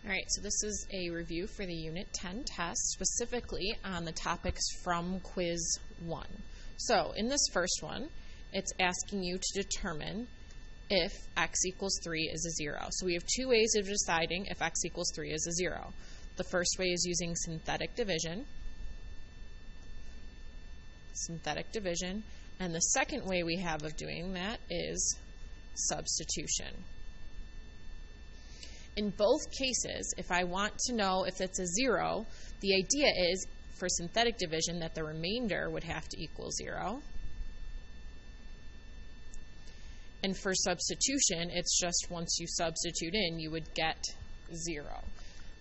All right, so this is a review for the Unit 10 test, specifically on the topics from Quiz 1. So in this first one, it's asking you to determine if x equals 3 is a 0. So we have two ways of deciding if x equals 3 is a 0. The first way is using synthetic division. And the second way we have of doing that is substitution. In both cases, if I want to know if it's a 0, the idea is for synthetic division that the remainder would have to equal 0. And for substitution, it's just once you substitute in, you would get 0.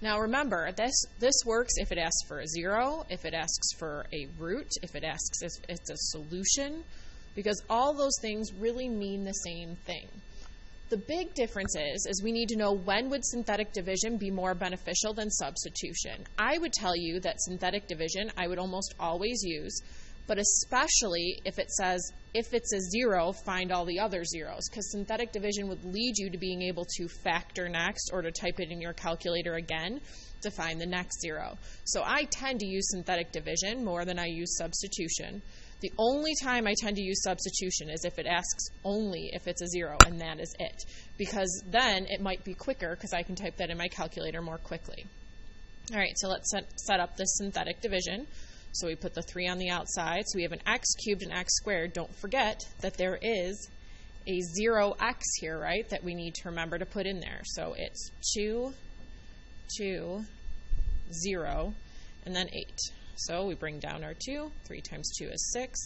Now remember, this works if it asks for a 0, if it asks for a root, if it asks if it's a solution, because all those things really mean the same thing. The big difference is we need to know when would synthetic division be more beneficial than substitution. I would tell you that synthetic division I would almost always use, but especially if it says, if it's a 0, find all the other zeros, because synthetic division would lead you to being able to factor next or to type it in your calculator again to find the next 0. So I tend to use synthetic division more than I use substitution. The only time I tend to use substitution is if it asks only if it's a 0, and that is it. Because then it might be quicker because I can type that in my calculator more quickly. All right, so let's set up this synthetic division. So we put the 3 on the outside. So we have an x cubed and x squared. Don't forget that there is a 0x here, right, that we need to remember to put in there. So it's 2, 2, 0, and then 8. So we bring down our 2. 3 times 2 is 6.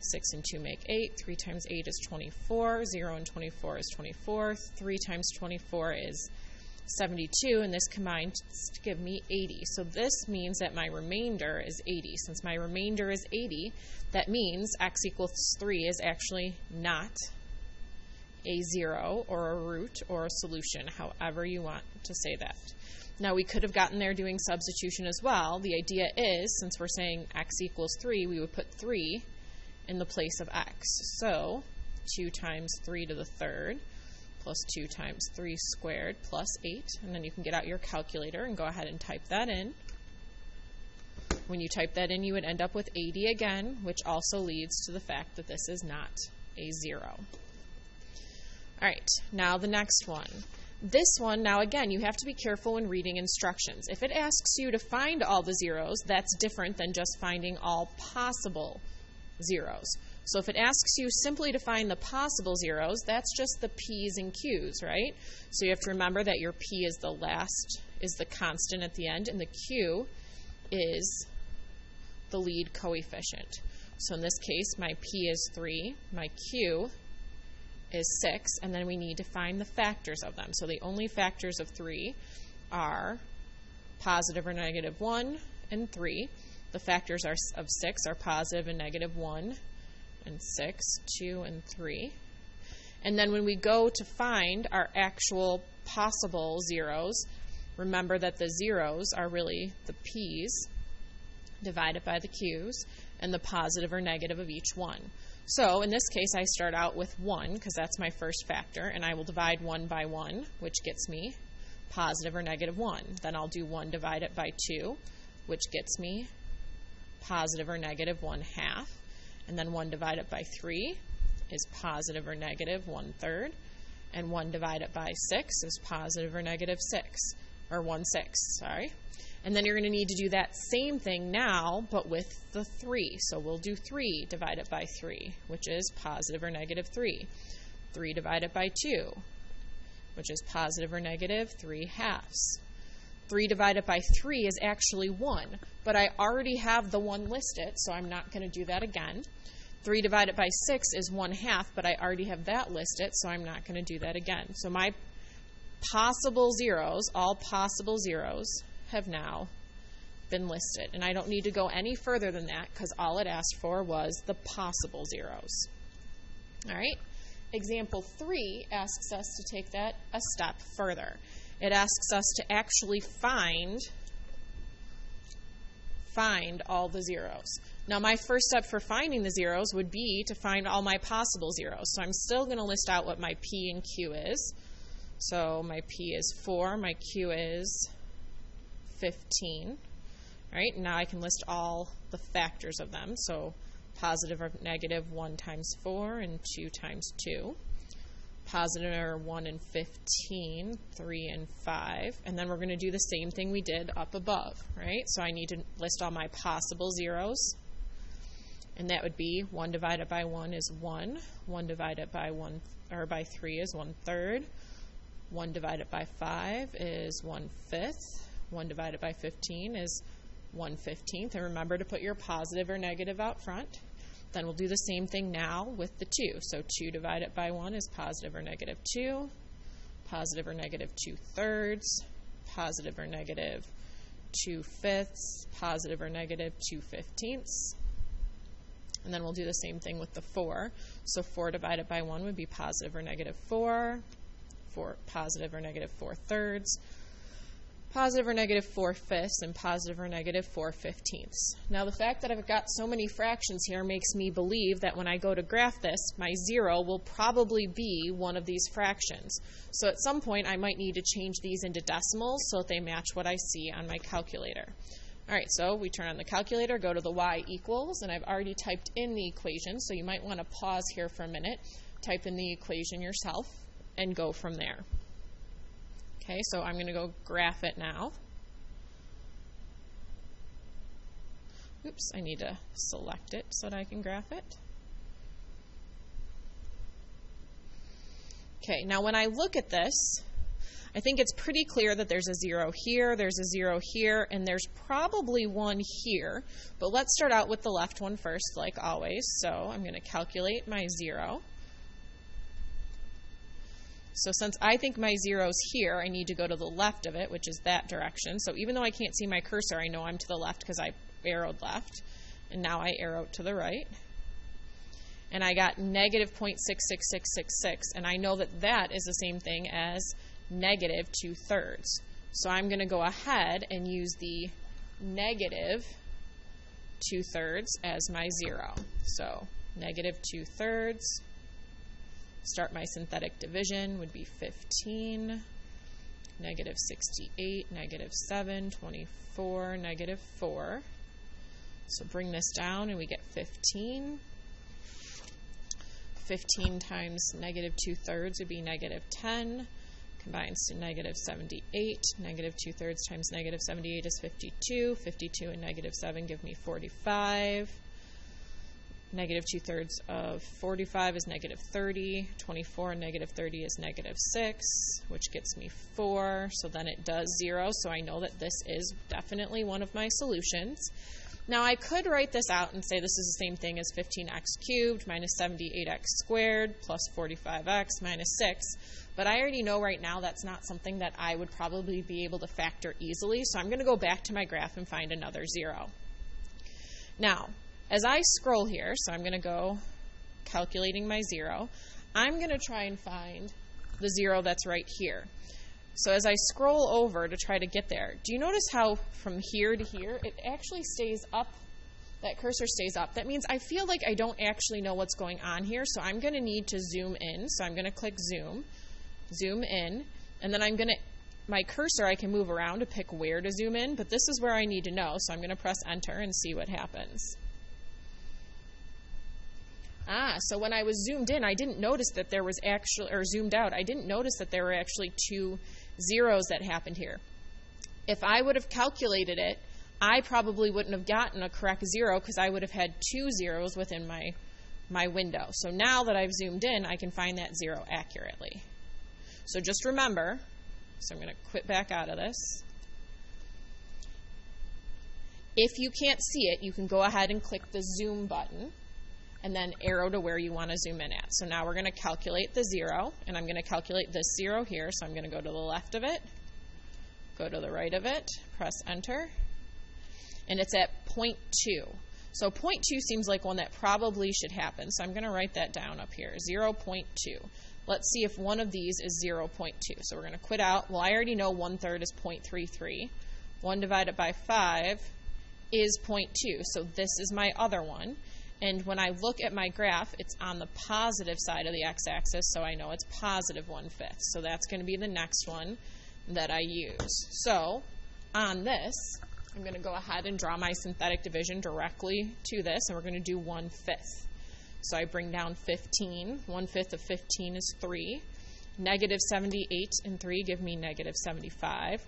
6 and 2 make 8. 3 times 8 is 24. 0 and 24 is 24. 3 times 24 is 72, and this combines to give me 80. So this means that my remainder is 80. Since my remainder is 80, that means x equals 3 is actually not a 0 or a root or a solution, however you want to say that. Now we could have gotten there doing substitution as well. The idea is, since we're saying x equals 3, we would put 3 in the place of x. So 2 times 3 to the third plus 2 times 3 squared plus 8. And then you can get out your calculator and go ahead and type that in. When you type that in, you would end up with 80 again, which also leads to the fact that this is not a 0. All right, now the next one. This one, now again, you have to be careful when reading instructions. If it asks you to find all the zeros, that's different than just finding all possible zeros. So if it asks you simply to find the possible zeros, that's just the p's and q's, right? So you have to remember that your p is the constant at the end, and the q is the lead coefficient. So in this case, my p is 3, my q is 6, and then we need to find the factors of them. So the only factors of 3 are positive or negative 1 and 3. The factors of 6 are positive and negative 1 and 6, 2 and 3. And then when we go to find our actual possible zeros, remember that the zeros are really the p's divided by the q's and the positive or negative of each one. So in this case, I start out with 1 because that's my first factor, and I will divide 1 by 1, which gets me positive or negative 1. Then I'll do 1 divided by 2, which gets me positive or negative 1/2. And then 1 divided by 3 is positive or negative 1/3. And 1 divided by 6 is positive or negative 6, or 1/6, sorry. And then you're going to need to do that same thing now, but with the 3. So we'll do 3 divided by 3, which is positive or negative 3. 3 divided by 2, which is positive or negative 3/2. 3 divided by 3 is actually 1, but I already have the 1 listed, so I'm not going to do that again. 3 divided by 6 is 1/2, but I already have that listed, so I'm not going to do that again. So my possible zeros, all possible zeros, have now been listed. And I don't need to go any further than that because all it asked for was the possible zeros. All right, example 3 asks us to take that a step further. It asks us to actually find all the zeros. Now my first step for finding the zeros would be to find all my possible zeros. So I'm still going to list out what my p and q is. So my P is 4, my Q is 15. All right, now I can list all the factors of them. So positive or negative 1 times 4 and 2 times 2. Positive or 1 and 15, 3 and 5. And then we're going to do the same thing we did up above, right? So I need to list all my possible zeros. And that would be 1 divided by 1 is 1. 1 divided by 1 or by 3 is 1/3. 1 divided by 5 is 1/5. 1 divided by 15 is 1/15. And remember to put your positive or negative out front. Then we'll do the same thing now with the 2. So 2 divided by 1 is positive or negative 2. Positive or negative 2/3. Positive or negative 2/5. Positive or negative 2/15. And then we'll do the same thing with the 4. So 4 divided by 1 would be positive or negative 4. 4 positive or negative 4/3. Positive or negative 4/5, and positive or negative 4/15. Now the fact that I've got so many fractions here makes me believe that when I go to graph this, my 0 will probably be one of these fractions. So at some point I might need to change these into decimals so that they match what I see on my calculator. Alright, so we turn on the calculator, go to the y equals, and I've already typed in the equation, so you might want to pause here for a minute, type in the equation yourself, and go from there. Okay, so I'm going to go graph it now. Oops, I need to select it so that I can graph it. Okay, now when I look at this, I think it's pretty clear that there's a 0 here, there's a 0 here, and there's probably 1 here. But let's start out with the left one first, like always. So I'm going to calculate my 0. So since I think my 0's here, I need to go to the left of it, which is that direction. So even though I can't see my cursor, I know I'm to the left because I arrowed left. And now I arrowed to the right. And I got negative 0.66666, and I know that that is the same thing as negative 2/3. So I'm going to go ahead and use the negative 2/3 as my 0. So negative 2/3. Start my synthetic division would be 15, negative 68, negative 7, 24, negative 4. So bring this down and we get 15. 15 times negative 2/3 would be negative 10. Combines to negative 78. Negative 2/3 times negative 78 is 52. 52 and negative 7 give me 45. Negative 2/3 of 45 is negative 30. 24 and negative 30 is negative 6, which gets me 4. So then it does 0, so I know that this is definitely one of my solutions. Now I could write this out and say this is the same thing as 15x cubed minus 78x squared plus 45x minus 6. But I already know right now that's not something that I would probably be able to factor easily. So I'm going to go back to my graph and find another 0. Now, as I scroll here, so I'm going to go calculating my 0, I'm going to try and find the 0 that's right here. So as I scroll over to try to get there, do you notice how from here to here, it actually stays up? That cursor stays up. That means I feel like I don't actually know what's going on here, so I'm going to need to zoom in. So I'm going to click zoom, zoom in, and then I'm going to, my cursor I can move around to pick where to zoom in, but this is where I need to know, so I'm going to press enter and see what happens. So when I was zoomed in, I didn't notice that there was actually, or zoomed out, I didn't notice that there were actually 2 zeros that happened here. If I would have calculated it, I probably wouldn't have gotten a correct 0 because I would have had 2 zeros within my window. So now that I've zoomed in, I can find that 0 accurately. So just remember, so I'm going to quit back out of this. If you can't see it, you can go ahead and click the zoom button and then arrow to where you want to zoom in at. So now we're going to calculate the 0, and I'm going to calculate this 0 here. So I'm going to go to the left of it, go to the right of it, press enter, and it's at 0.2. So 0.2 seems like one that probably should happen. So I'm going to write that down up here, 0.2. Let's see if one of these is 0.2. So we're going to quit out. Well, I already know 1/3 is 0.33. 1 divided by 5 is 0.2. So this is my other one. And when I look at my graph, it's on the positive side of the x-axis, so I know it's positive 1/5. So that's going to be the next one that I use. So on this, I'm going to go ahead and draw my synthetic division directly to this, and we're going to do 1/5. So I bring down 15. 1/5 of 15 is 3. Negative 78 and 3 give me negative 75.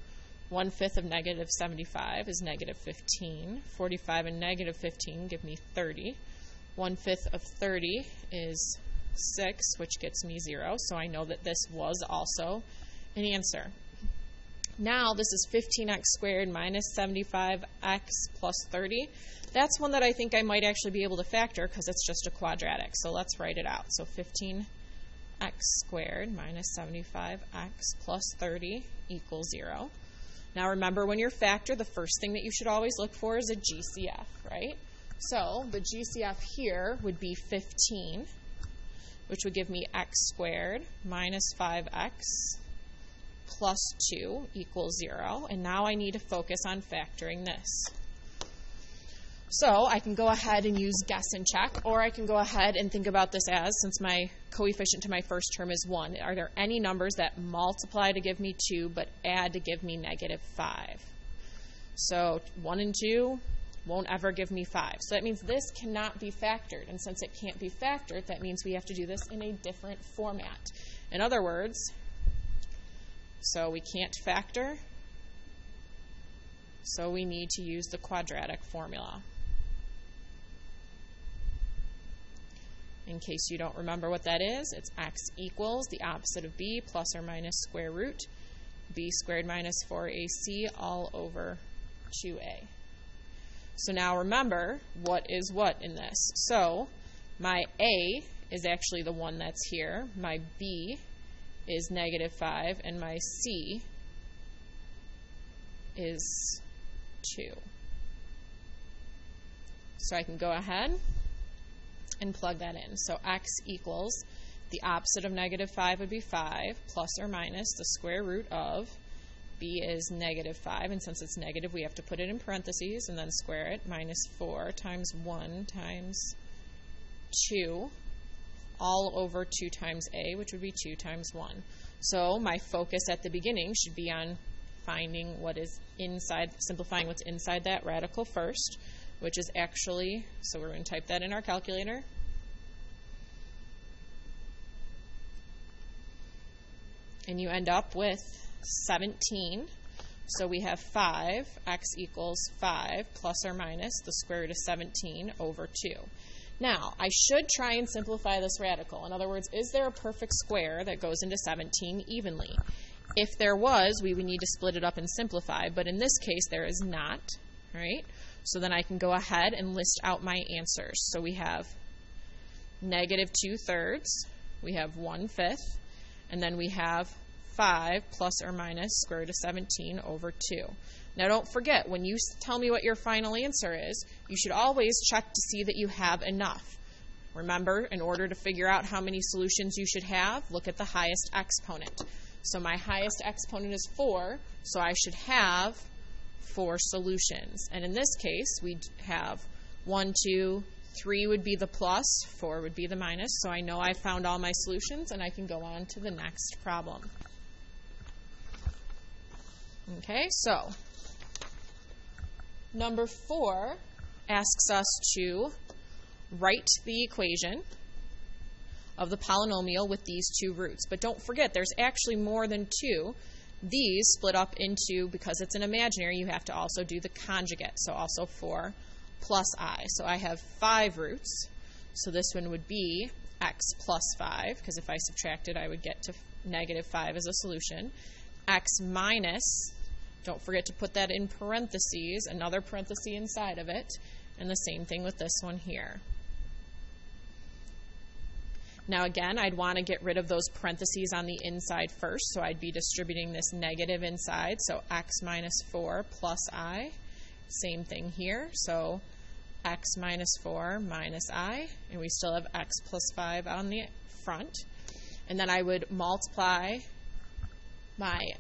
1/5 of negative 75 is negative 15. 45 and negative 15 give me 30. 1/5 of 30 is 6, which gets me 0. So I know that this was also an answer. Now this is 15x squared minus 75x plus 30. That's one that I think I might actually be able to factor because it's just a quadratic. So let's write it out. So 15x squared minus 75x plus 30 equals 0. Now remember, when you're factor, the first thing that you should always look for is a GCF, right? So the GCF here would be 15, which would give me x squared minus 5x plus 2 equals 0. And now I need to focus on factoring this. So I can go ahead and use guess and check, or I can go ahead and think about this as, since my coefficient to my first term is 1, are there any numbers that multiply to give me 2 but add to give me negative 5? So 1 and 2 won't ever give me 5. So that means this cannot be factored. And since it can't be factored, that means we have to do this in a different format. In other words, so we can't factor, so we need to use the quadratic formula. In case you don't remember what that is, it's x equals the opposite of b plus or minus square root b squared minus 4ac all over 2a. So now remember, what is what in this? So my a is actually the one that's here, my b is negative 5, and my c is 2. So I can go ahead and plug that in. So x equals the opposite of negative 5 would be 5 plus or minus the square root of b is negative 5, and since it's negative we have to put it in parentheses and then square it, minus 4 times 1 times 2 all over 2 times a, which would be 2 times 1. So my focus at the beginning should be on finding what is inside, simplifying what's inside that radical first, which is actually, so we're going to type that in our calculator. And you end up with 17. So we have 5, x equals 5 plus or minus the square root of 17 over 2. Now, I should try and simplify this radical. In other words, is there a perfect square that goes into 17 evenly? If there was, we would need to split it up and simplify, but in this case, there is not, right? So then I can go ahead and list out my answers. So we have negative 2/3, we have 1/5, and then we have 5 plus or minus square root of 17 over 2. Now don't forget, when you tell me what your final answer is, you should always check to see that you have enough. Remember, in order to figure out how many solutions you should have, look at the highest exponent. So my highest exponent is 4, so I should have 4 solutions. And in this case, we have 1, 2, 3 would be the plus, 4 would be the minus. So I know I found all my solutions, and I can go on to the next problem. Okay, so number 4 asks us to write the equation of the polynomial with these 2 roots. But don't forget, there's actually more than 2. These split up into, because it's an imaginary, you have to also do the conjugate, so also 4 plus I. So I have 5 roots, so this one would be x plus 5, because if I subtracted, I would get to negative 5 as a solution. X minus, don't forget to put that in parentheses, another parenthesis inside of it, and the same thing with this one here. Now again, I'd want to get rid of those parentheses on the inside first, so I'd be distributing this negative inside, so x minus 4 plus I. Same thing here, so x minus 4 minus I, and we still have x plus 5 on the front. And then I would multiply my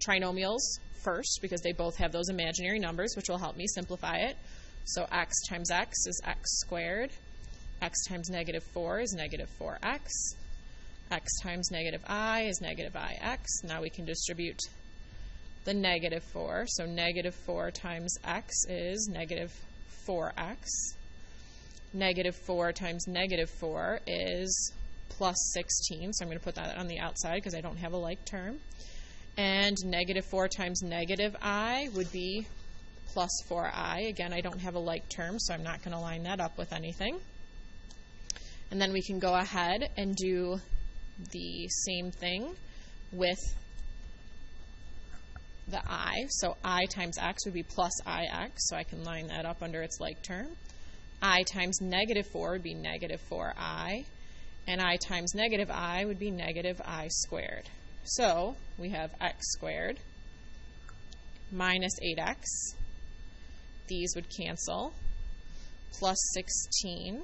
trinomials first, because they both have those imaginary numbers, which will help me simplify it. So x times x is x squared. X times negative 4 is negative 4x. X times negative I is negative ix. Now we can distribute the negative 4. So negative 4 times x is negative 4x. Negative 4 times negative 4 is plus 16. So I'm going to put that on the outside because I don't have a like term. And negative 4 times negative I would be plus 4i. Again, I don't have a like term, so I'm not going to line that up with anything. And then we can go ahead and do the same thing with the I. So I times x would be plus ix, so I can line that up under its like term. I times negative 4 would be negative 4i. And I times negative I would be negative I squared. So we have x squared minus 8x. These would cancel. Plus 16.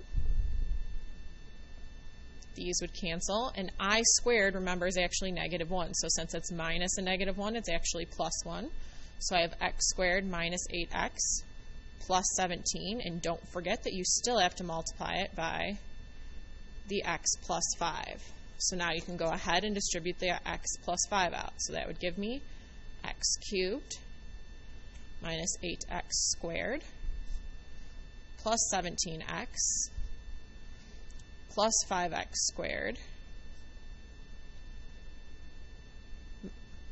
These would cancel. And I squared, remember, is actually negative 1. So since it's minus a negative 1, it's actually plus 1. So I have x squared minus 8x plus 17. And don't forget that you still have to multiply it by the x plus 5. So now you can go ahead and distribute the x plus 5 out. So that would give me x cubed minus 8x squared plus 17x plus 5x squared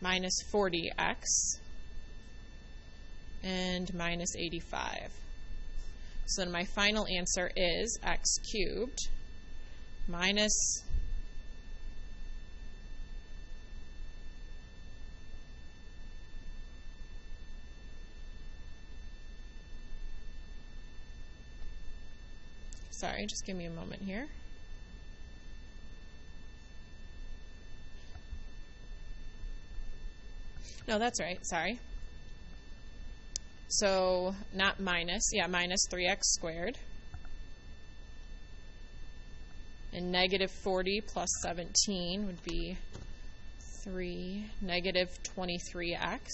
minus 40x and minus 85. So then my final answer is x cubed minus sorry, just give me a moment here. No, that's right, sorry. So, not minus, yeah, minus 3x squared. And negative 40 plus 17 would be negative 23x.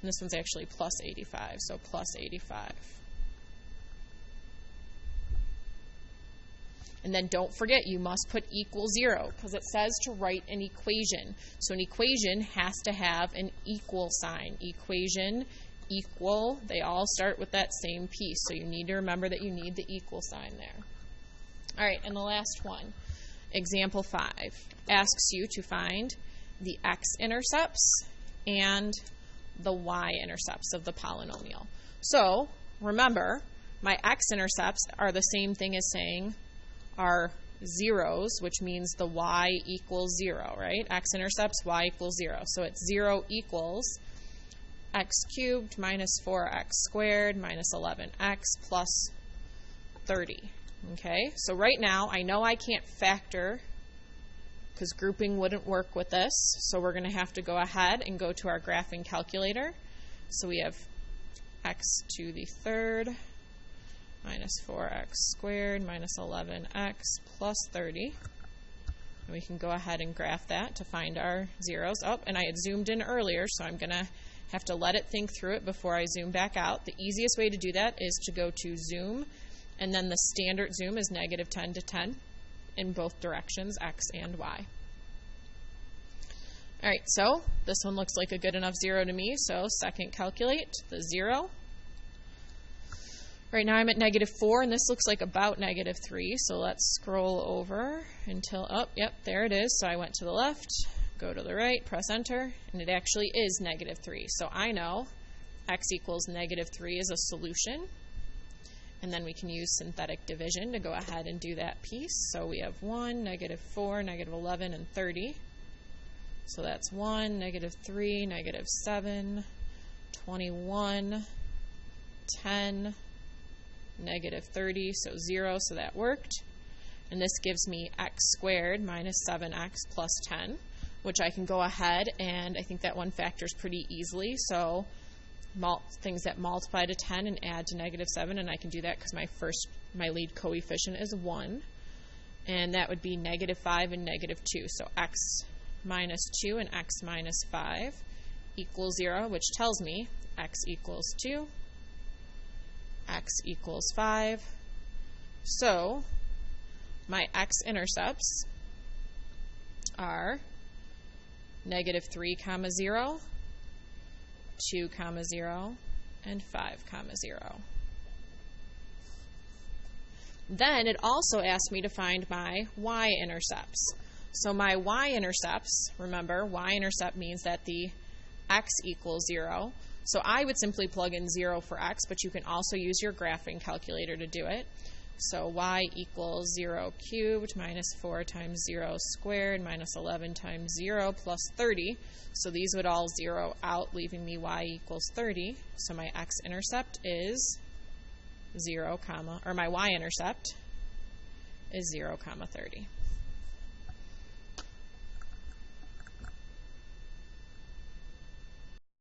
And this one's actually plus 85, so plus 85. And then don't forget, you must put equal 0 because it says to write an equation. So an equation has to have an equal sign. Equation, equal, they all start with that same piece. So you need to remember that you need the equal sign there. All right, and the last one, example 5, asks you to find the x-intercepts and the y-intercepts of the polynomial. So remember, my x-intercepts are the same thing as saying are zeros, which means the y equals 0, right? X-intercepts, y equals 0. So it's 0 equals x cubed minus 4x squared minus 11x plus 30. Okay, so right now I know I can't factor because grouping wouldn't work with this. So we're going to have to go ahead and go to our graphing calculator. So we have x to the third minus 4x squared minus 11x plus 30. And we can go ahead and graph that to find our zeros. Oh, and I had zoomed in earlier, so I'm going to have to let it think through it before I zoom back out. The easiest way to do that is to go to zoom, and then the standard zoom is negative 10 to 10 in both directions, x and y. All right, so this one looks like a good enough 0 to me, so second calculate the 0. Right now I'm at negative 4, and this looks like about negative 3, so let's scroll over until, oh, yep, there it is. So I went to the left, go to the right, press enter, and it actually is negative 3. So I know x equals negative 3 is a solution, and then we can use synthetic division to go ahead and do that piece. So we have 1, negative 4, negative 11, and 30. So that's 1, negative 3, negative 7, 21, 10, negative 30, so 0, so that worked. And this gives me x squared minus 7x plus 10, which I can go ahead and I think that one factors pretty easily. So things that multiply to 10 and add to negative 7, and I can do that because my lead coefficient is 1. And that would be negative 5 and negative 2. So x minus 2 and x minus 5 equals 0, which tells me x equals 2 x equals 5. So my x-intercepts are -3, 0, 2, 0, and 5, 0. Then it also asked me to find my y-intercepts. So my y-intercepts, remember, y-intercept means that the x equals 0. So I would simply plug in 0 for x, but you can also use your graphing calculator to do it. So y equals 0 cubed minus 4 times 0 squared minus 11 times 0 plus 30. So these would all zero out, leaving me y equals 30. So my x-intercept is 0, or my y-intercept is 0, 30.